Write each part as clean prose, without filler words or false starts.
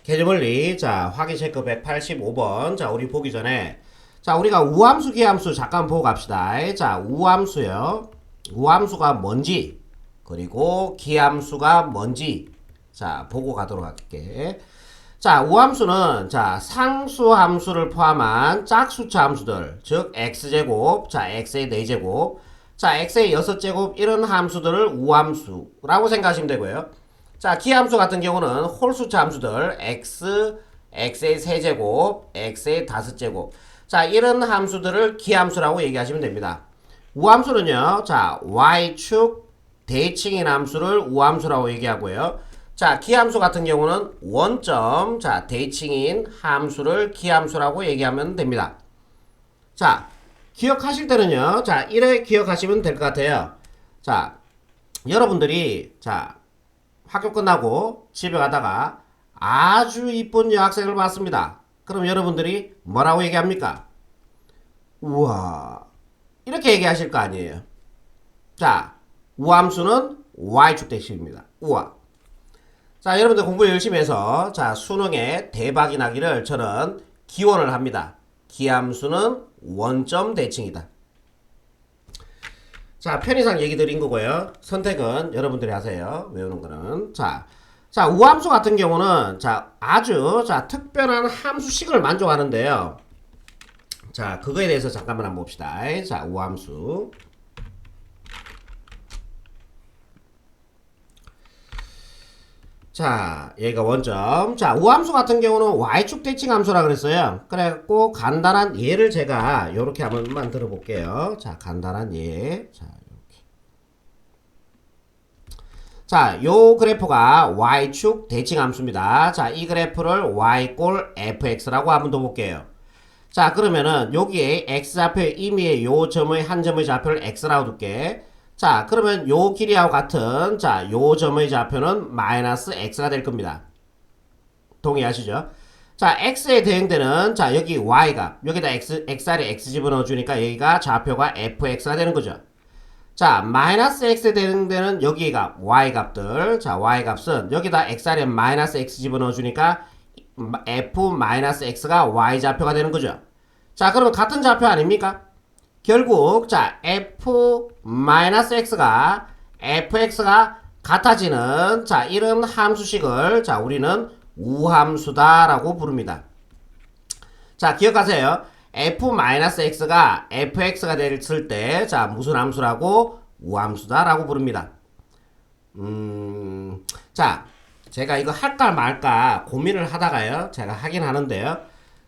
개념원리, 자, 확인 체크 185번. 자, 우리 보기 전에, 자, 우리가 우함수, 기함수 잠깐 보고 갑시다. 자, 우함수요. 우함수가 뭔지, 그리고 기함수가 뭔지, 자, 보고 가도록 할게. 자, 우함수는, 자, 상수 함수를 포함한 짝수차 함수들, 즉, x제곱, 자, x의 4제곱, 자, x의 6제곱, 이런 함수들을 우함수라고 생각하시면 되고요. 자, 기함수 같은 경우는 홀수차 함수들 x, x의 세제곱, x의 5제곱. 자, 이런 함수들을 기함수라고 얘기하시면 됩니다. 우함수는요. 자, y축 대칭인 함수를 우함수라고 얘기하고요. 자, 기함수 같은 경우는 원점, 자, 대칭인 함수를 기함수라고 얘기하면 됩니다. 자, 기억하실 때는요. 자, 이렇게 기억하시면 될 것 같아요. 자, 여러분들이 자, 학교 끝나고 집에 가다가 아주 이쁜 여학생을 봤습니다. 그럼 여러분들이 뭐라고 얘기합니까? 우와, 이렇게 얘기하실 거 아니에요. 자, 우함수는 y축 대칭입니다. 우와. 자, 여러분들 공부 열심히 해서 자, 수능에 대박이 나기를 저는 기원을 합니다. 기함수는 원점 대칭이다. 자, 편의상 얘기 드린 거고요. 선택은 여러분들이 하세요. 외우는 거는. 자, 우함수 같은 경우는, 자, 아주, 자, 특별한 함수식을 만족하는데요. 자, 그거에 대해서 잠깐만 한번 봅시다. 자, 우함수. 자, 여기가 원점. 자, 우함수 같은 경우는 y축 대칭 함수라 그랬어요. 그래갖고 간단한 예를 제가 요렇게 한번 만들어 볼게요. 자, 간단한 예. 자, 요렇게. 자, 요 그래프가 y축 대칭 함수입니다. 자, 이 그래프를 y꼴 fx라고 한번 더 볼게요. 자, 그러면은 여기에 x좌표의 임의의 요 점의 한 점의 좌표를 x라고 둘게. 자, 그러면 요 길이하고 같은, 자, 요 점의 좌표는 마이너스 x가 될 겁니다. 동의하시죠? 자, x에 대응되는, 자, 여기 y값, 여기다 xr에 x 집어넣어 주니까 여기가 좌표가 fx가 되는 거죠. 자, 마이너스 x에 대응되는 여기가 y값들, 자, y값은 여기다 xr에 마이너스 x 집어넣어 주니까 f 마이너스 x가 y 좌표가 되는 거죠. 자, 그러면 같은 좌표 아닙니까? 결국 자, f-x가 fx가 같아지는 자, 이런 함수식을 자, 우리는 우함수다라고 부릅니다. 자, 기억하세요. f-x가 fx가 됐을 때 자, 무슨 함수라고? 우함수다라고 부릅니다. 자, 제가 이거 할까 말까 고민을 하다가요. 제가 하긴 하는데요.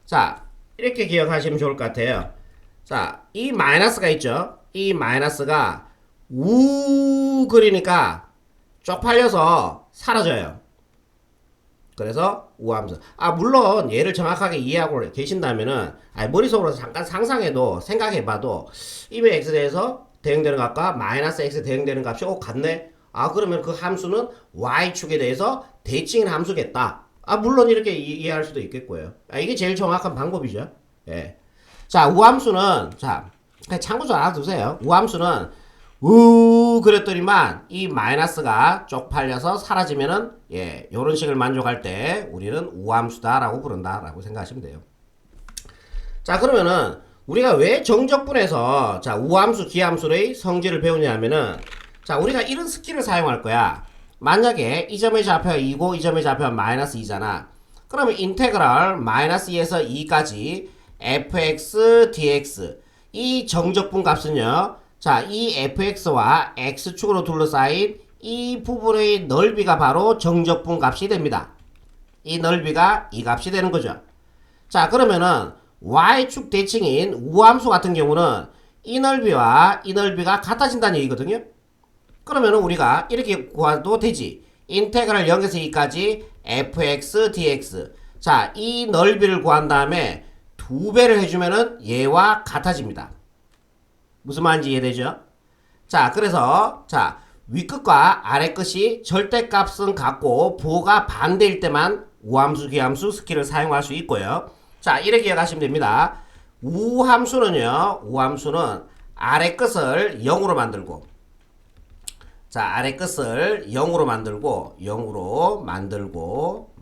자, 이렇게 기억하시면 좋을 것 같아요. 자, 이 마이너스가 있죠? 이 마이너스가 그리니까 쪽팔려서 사라져요. 그래서 우함수. 아, 물론 얘를 정확하게 이해하고 계신다면은 머릿속으로 잠깐 상상해도 생각해봐도 이의 x에 대해서 대응되는 값과 마이너스 x에 대응되는 값이 같네? 아, 그러면 그 함수는 y축에 대해서 대칭인 함수겠다. 아, 물론 이렇게 이해할 수도 있겠고요. 아, 이게 제일 정확한 방법이죠. 예. 자, 우함수는, 자, 그냥 참고 좀 알아두세요. 우함수는, 그랬더니만, 이 마이너스가 쪽팔려서 사라지면은, 예, 요런 식을 만족할 때, 우리는 우함수다라고 부른다라고 생각하시면 돼요. 자, 그러면은, 우리가 왜 정적분에서, 자, 우함수, 기함수의 성질을 배우냐면은, 자, 우리가 이런 스킬을 사용할 거야. 만약에 이 점의 좌표가 2고, 이 점의 좌표가 마이너스 2잖아. 그러면 인테그랄 마이너스 2에서 2까지, fx, dx 이 정적분 값은요. 자, 이 fx와 x축으로 둘러싸인 이 부분의 넓이가 바로 정적분 값이 됩니다. 이 넓이가 이 값이 되는 거죠. 자, 그러면은 y축 대칭인 우함수 같은 경우는 이 넓이와 이 넓이가 같아진다는 얘기거든요. 그러면은 우리가 이렇게 구해도 되지. 인테그랄 0에서 2까지 fx, dx 자, 이 넓이를 구한 다음에 2배를 해주면은 얘와 같아집니다. 무슨 말인지 이해되죠? 자, 그래서 자, 윗끝과 아래끝이 절대값은 같고 부호가 반대일 때만 우함수, 기함수 스킬을 사용할 수 있고요. 자, 이렇게 기억하시면 됩니다. 우함수는 아래끝을 0으로 만들고 자, 아래끝을 0으로 만들고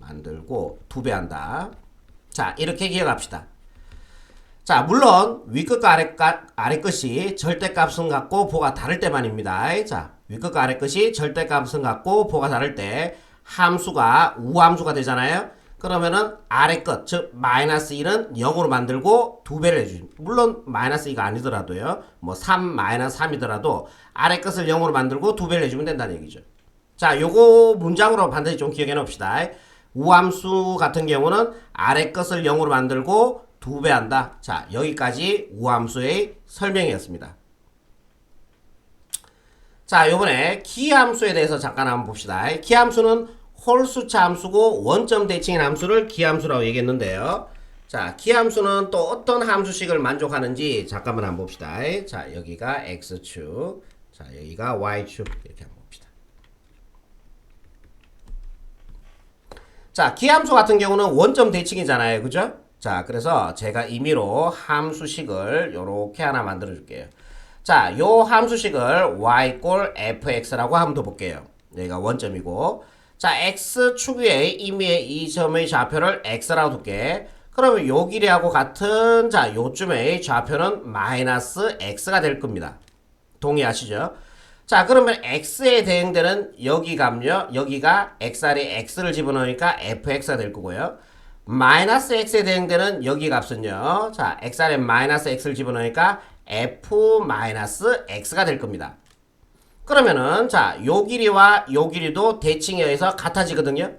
만들고 2배 한다. 자, 이렇게 기억합시다. 자, 물론 윗끝과 아래 끝이 절대값은 같고 보가 다를 때만입니다. 자, 윗끝과 아래 끝이 절대값은 같고 보가 다를 때 함수가 우함수가 되잖아요. 그러면은 아래 끝, 즉 마이너스 1은 0으로 만들고 2배를 해주죠. 물론 마이너스 2가 아니더라도요. 뭐 3, 마이너스 3이더라도 아래 끝을 0으로 만들고 2배를 해주면 된다는 얘기죠. 자, 요거 문장으로 반드시 좀 기억해 놓읍시다. 우함수 같은 경우는 아래 끝을 0으로 만들고 2배 한다. 자, 여기까지 우함수의 설명이었습니다. 자, 요번에 기함수에 대해서 잠깐 한번 봅시다. 기함수는 홀수차 함수고 원점 대칭인 함수를 기함수라고 얘기했는데요. 자, 기함수는 또 어떤 함수식을 만족하는지 잠깐만 한번 봅시다. 자, 여기가 x축, 자, 여기가 y축 이렇게 한번 봅시다. 자, 기함수 같은 경우는 원점 대칭이잖아요. 그죠? 자, 그래서 제가 임의로 함수식을 요렇게 하나 만들어 줄게요. 자, 요 함수식을 y 꼴 fx라고 한번 더 볼게요. 여기가 원점이고, 자, x축 위에 임의의 이 점의 좌표를 x라고 둘게. 그러면 요 길이하고 같은, 자, 요쯤의 좌표는 마이너스 x가 될 겁니다. 동의하시죠? 자, 그러면 x에 대응되는 여기가요. 여기가 x알에 x를 집어넣으니까 fx가 될 거고요. 마이너스 x에 대응되는 여기 값은요. 자, x알에 마이너스 x를 집어넣으니까 f 마이너스 x가 될 겁니다. 그러면은 자, 요 길이와 요 길이도 대칭에 의해서 같아지거든요.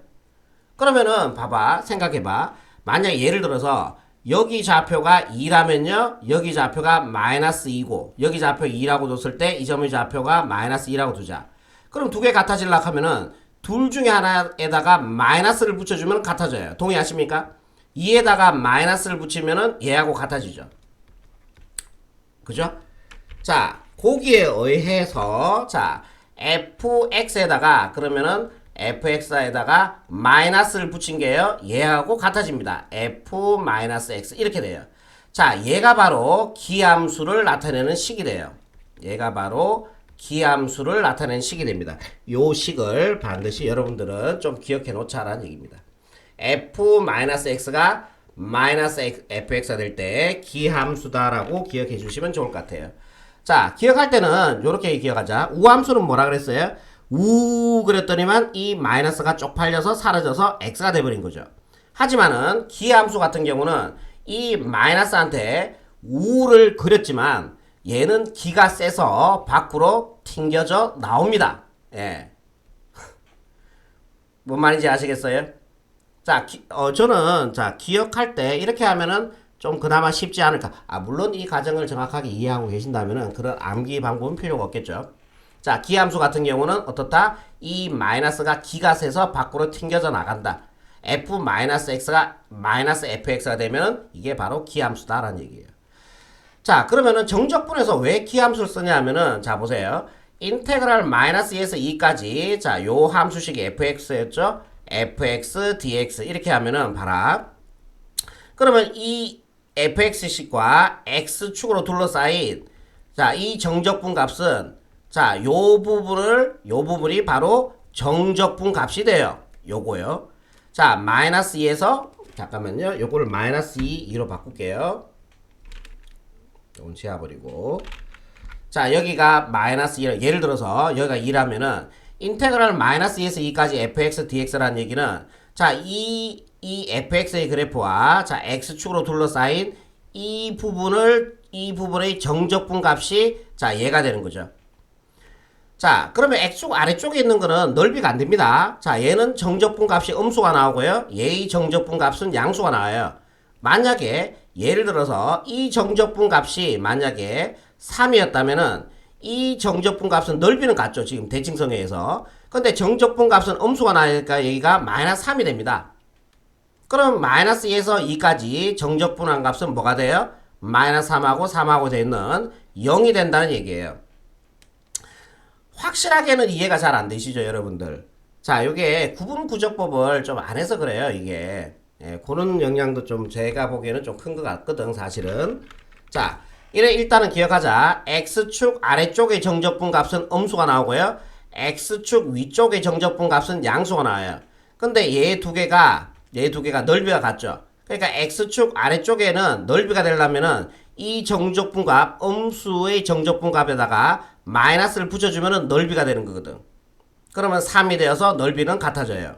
그러면은 봐봐, 생각해봐. 만약에 예를 들어서 여기 좌표가 2라면요, 여기 좌표가 마이너스 2고 여기 좌표 2라고 뒀을 때 이 점의 좌표가 마이너스 2라고 두자. 그럼 두 개 같아지려고 하면은 둘 중에 하나에다가 마이너스를 붙여주면 같아져요. 동의하십니까? 2에다가 마이너스를 붙이면은 얘하고 같아지죠. 그죠? 자, 거기에 의해서 자, fx에다가 그러면은 fx에다가 마이너스를 붙인 게요. 얘하고 같아집니다. f-x 이렇게 돼요. 자, 얘가 바로 기함수를 나타내는 식이 돼요. 얘가 바로 기함수를 나타내는 식이 됩니다. 요 식을 반드시 여러분들은 좀 기억해 놓자라는 얘기입니다. f-x가 마이너스 fx가 될 때 기함수다라고 기억해 주시면 좋을 것 같아요. 자, 기억할 때는 요렇게 기억하자. 우함수는 뭐라 그랬어요? 우 그랬더니만 이 마이너스가 쪽팔려서 사라져서 x가 돼버린 거죠. 하지만은 기함수 같은 경우는 이 마이너스한테 우를 그렸지만 얘는 기가 세서 밖으로 튕겨져 나옵니다. 예. 뭔 말인지 아시겠어요? 자, 저는 자, 기억할 때 이렇게 하면은 좀 그나마 쉽지 않을까. 물론 이 과정을 정확하게 이해하고 계신다면은 그런 암기 방법은 필요가 없겠죠. 자, 기함수 같은 경우는 어떻다? 이 마이너스가 기가 세서 밖으로 튕겨져 나간다. f-x가 마이너스 fx가 되면 이게 바로 기함수다라는 얘기예요. 자, 그러면은 정적분에서 왜 기함수를 쓰냐 하면은 자, 보세요. 인테그랄 마이너스 2에서 2까지 자, 요 함수식이 fx였죠? fx, dx 이렇게 하면은 봐라. 그러면 이 fx식과 x축으로 둘러싸인 자, 이 정적분 값은 자, 요 부분이 바로 정적분 값이 돼요. 요거요. 자, 마이너스 2에서 잠깐만요. 요거를 마이너스 2로 바꿀게요. 요건 지워버리고. 자, 여기가 마이너스 2, 예를 들어서 여기가 2라면은 인테그랄 마이너스 2에서 2까지 fx dx라는 얘기는 자, 이 fx의 그래프와 자, x축으로 둘러싸인 이 부분의 정적분 값이 자, 얘가 되는 거죠. 자, 그러면 x축 아래쪽에 있는 거는 넓이가 안 됩니다. 자, 얘는 정적분 값이 음수가 나오고요. 얘의 정적분 값은 양수가 나와요. 만약에 예를 들어서 이 정적분 값이 만약에 3이었다면은 이 정적분 값은 넓이는 같죠. 지금 대칭성에 의해서. 근데 정적분 값은 음수가 나니까 여기가 마이너스 3이 됩니다. 그럼 마이너스 2에서 2까지 정적분한 값은 뭐가 돼요? 마이너스 3하고 되는 0이 된다는 얘기예요. 확실하게는 이해가 잘 안 되시죠, 여러분들? 자, 요게 구분구적법을 좀 안 해서 그래요, 이게. 예, 그런 영향도 좀 제가 보기에는 좀 큰 것 같거든, 사실은. 자, 일단은 기억하자. x축 아래쪽의 정적분 값은 음수가 나오고요. x축 위쪽의 정적분 값은 양수가 나와요. 근데 얘 두 개가 넓이가 같죠. 그러니까 x축 아래쪽에는 넓이가 되려면은 이 정적분값, 음수의 정적분값에다가 마이너스를 붙여주면은 넓이가 되는 거거든. 그러면 3이 되어서 넓이는 같아져요.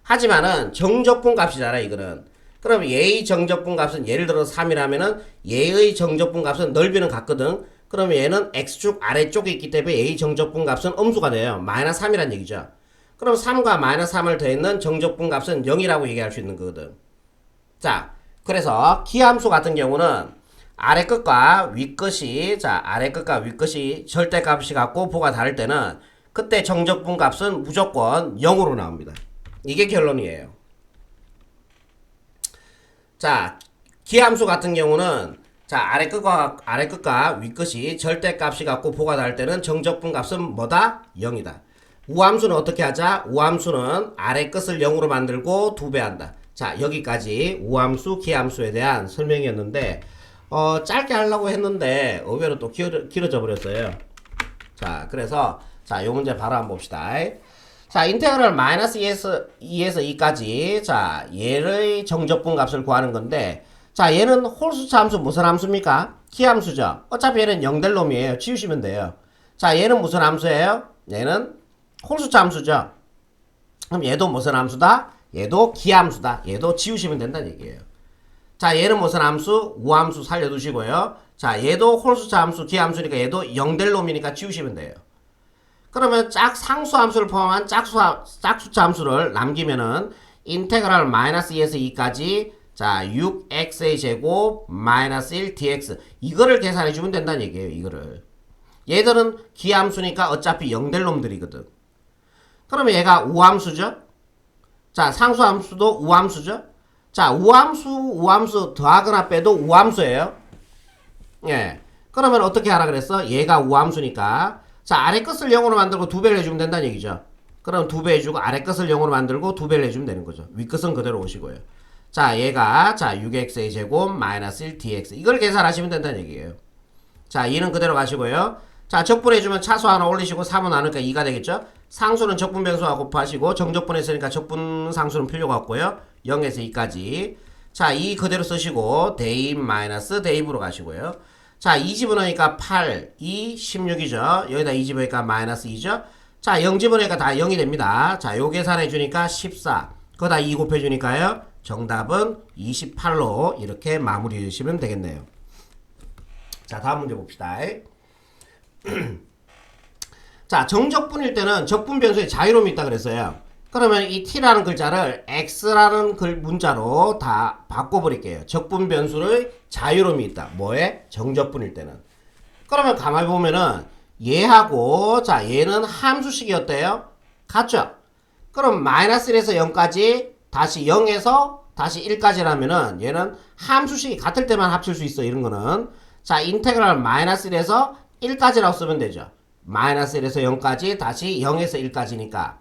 하지만은 정적분값이잖아, 이거는. 그럼 얘의 정적분값은 예를 들어 3이라면은 얘의 정적분값은 넓이는 같거든. 그러면 얘는 x축 아래쪽에 있기 때문에 얘의 정적분값은 음수가 돼요. 마이너스 3이란 얘기죠. 그럼 3과 마이너스 3을 더했는 정적분값은 0이라고 얘기할 수 있는 거거든. 자, 그래서 기함수 같은 경우는 아래 끝과 위 끝이 아래 끝과 위 끝이 절대값이 같고 보가 다를 때는 그때 정적분값은 무조건 0으로 나옵니다. 이게 결론이에요. 자, 기함수 같은 경우는 아래 끝과 위 끝이 절대값이 같고 보가 다를 때는 정적분값은 뭐다? 0이다. 우함수는 어떻게 하자? 우함수는 아래 끝을 0으로 만들고 2배한다. 자, 여기까지 우함수, 기함수에 대한 설명이었는데 짧게 하려고 했는데 의외로 또 길어져 버렸어요. 자, 그래서 요 문제 바로 한번 봅시다. 자, 인테그럴 마이너스 2에서 2까지 얘의 정적분 값을 구하는 건데 얘는 홀수차 함수 무슨 함수입니까? 기함수죠. 어차피 얘는 0 될 놈이에요. 지우시면 돼요. 얘는 무슨 함수예요? 얘는 홀수차 함수죠. 그럼 얘도 무슨 함수다? 얘도 기함수다. 얘도 지우시면 된다는 얘기예요. 얘는 무슨 함수? 우함수 살려두시고요. 얘도 홀수차 함수, 기함수니까 얘도 0 될 놈이니까 지우시면 돼요. 그러면 상수함수를 포함한 짝수차 함수를 남기면은 인테그랄 마이너스 2에서 2까지 6x의 제곱 마이너스 1 dx 이거를 계산해주면 된다는 얘기예요. 이거를 얘들은 기함수니까 어차피 0 될 놈들이거든. 그러면 얘가 우함수죠. 상수함수도 우함수죠. 우함수 더하거나 빼도 우함수예요. 예. 그러면 어떻게 하라 그랬어? 얘가 우함수니까 아래 끝을 0으로 만들고 2배를 해주면 된다는 얘기죠. 그럼 2배 해주고 아래 끝을 0으로 만들고 2배를 해주면 되는 거죠. 위 끝은 그대로 오시고요. 얘가 6x의 제곱 마이너스 1 dx 이걸 계산하시면 된다는 얘기예요. 2는 그대로 가시고요. 적분해주면 차수 하나 올리시고 3은 나누니까 2가 되겠죠. 상수는 적분변수와 곱하시고 정적분했으니까 적분 상수는 필요가 없고요. 0에서 2까지 2 그대로 쓰시고 대입 마이너스 대입으로 가시고요. 2 집어넣으니까 8, 2, 16이죠. 여기다 2 집어넣으니까 마이너스 2죠. 0 집어넣으니까 다 0이 됩니다. 요 계산해주니까 14. 거기다 2 곱해주니까요. 정답은 28로 이렇게 마무리 해주시면 되겠네요. 다음 문제 봅시다. 정적분일 때는 적분 변수에 자유로움이 있다 그랬어요. 그러면 이 t라는 글자를 x라는 문자로 다 바꿔버릴게요. 적분 변수의 자유로움이 있다. 뭐에? 정적분일 때는. 그러면 가만히 보면은 얘하고 얘는 함수식이었대요. 같죠? 그럼 마이너스 1에서 0까지 다시 0에서 다시 1까지라면은 얘는 함수식이 같을 때만 합칠 수 있어. 이런 거는 인테그랄 마이너스 1에서 1까지라고 쓰면 되죠. 마이너스 1에서 0까지 다시 0에서 1까지니까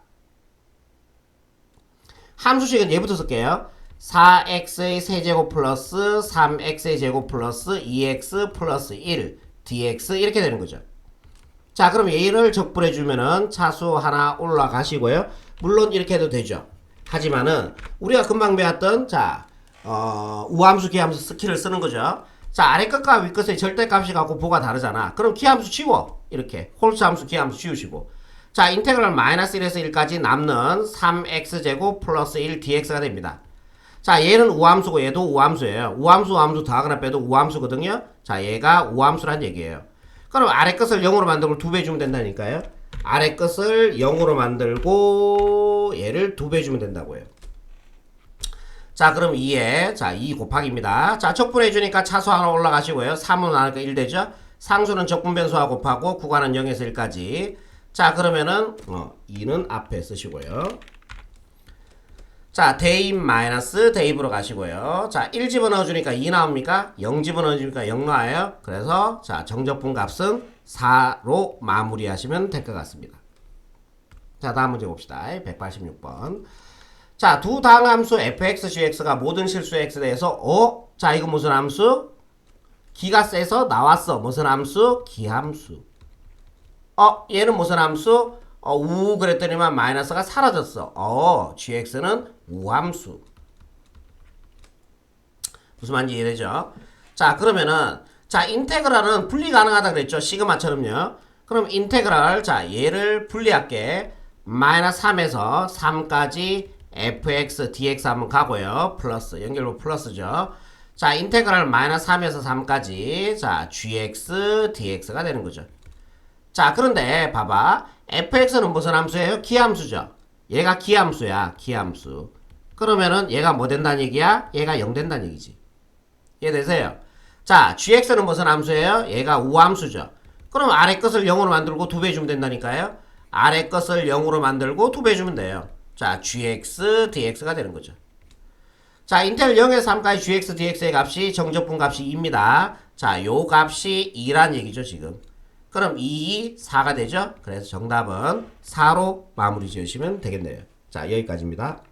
함수식은 얘부터 쓸게요. 4x의 세제곱 플러스 3x의 제곱 플러스 2x 플러스 1 dx 이렇게 되는 거죠. 그럼 얘를 적분해주면은 차수 하나 올라가시고요. 물론 이렇게 해도 되죠. 하지만은 우리가 금방 배웠던 우함수 기함수 스킬을 쓰는 거죠. 아래 끝과 위 끝의 절대값이 갖고 보가 다르잖아. 그럼 기함수 지워. 이렇게 홀수 함수 기함수 지우시고 인테그랄 마이너스 1에서 1까지 남는 3x제곱 플러스 1 dx가 됩니다. 얘는 우함수고 얘도 우함수예요. 우함수 더하거나 빼도 우함수거든요. 얘가 우함수란 얘기예요. 그럼 아래 끝을 0으로 만들고 2배 주면 된다니까요. 아래 끝을 0으로 만들고 얘를 2배 주면 된다고요. 그럼 2에 2 곱하기입니다. 적분해주니까 차수 하나 올라가시고요. 3은 나니까 1 되죠. 상수는 적분변수와 곱하고 구간은 0에서 1까지. 그러면은 2는 앞에 쓰시고요. 대입 마이너스 대입으로 가시고요. 1 집어넣어주니까 2 나옵니까? 0 집어넣어주니까 0 나와요. 그래서 정적분 값은 4로 마무리하시면 될 것 같습니다. 다음 문제 봅시다. 186번. 두 당함수 fx, gx가 모든 실수의 x에 대해서 이거 무슨 함수? 기가 세서 나왔어. 무슨 함수? 기함수. 얘는 무슨 함수? 그랬더니만 마이너스가 사라졌어. gx는 우함수. 무슨 말인지 이해되죠? 자, 그러면은, 자, 인테그랄은 분리 가능하다 그랬죠? 시그마처럼요. 그럼 인테그랄, 자, 얘를 분리할게. 마이너스 3에서 3까지 fx, dx 한번 가고요. 플러스, 연결부 플러스죠. 자, 인테그랄 마이너스 3에서 3까지, 자, gx, dx가 되는 거죠. 자, 그런데 봐봐. fx는 무슨 함수예요? 기함수죠. 얘가 기함수야, 기함수. 그러면은 얘가 뭐 된다는 얘기야? 얘가 0 된다는 얘기지. 이해되세요? 자, gx는 무슨 함수예요? 얘가 우함수죠. 그럼 아래 것을 0으로 만들고 2배 주면 된다니까요? 아래 것을 0으로 만들고 2배 주면 돼요. 자, gx, dx가 되는 거죠. 자, 인테그랄 0에서 3까지 gx, dx의 값이 정적분 값이 2입니다. 자, 요 값이 2란 얘기죠, 지금. 그럼 2, 4가 되죠? 그래서 정답은 4로 마무리 지으시면 되겠네요. 자, 여기까지입니다.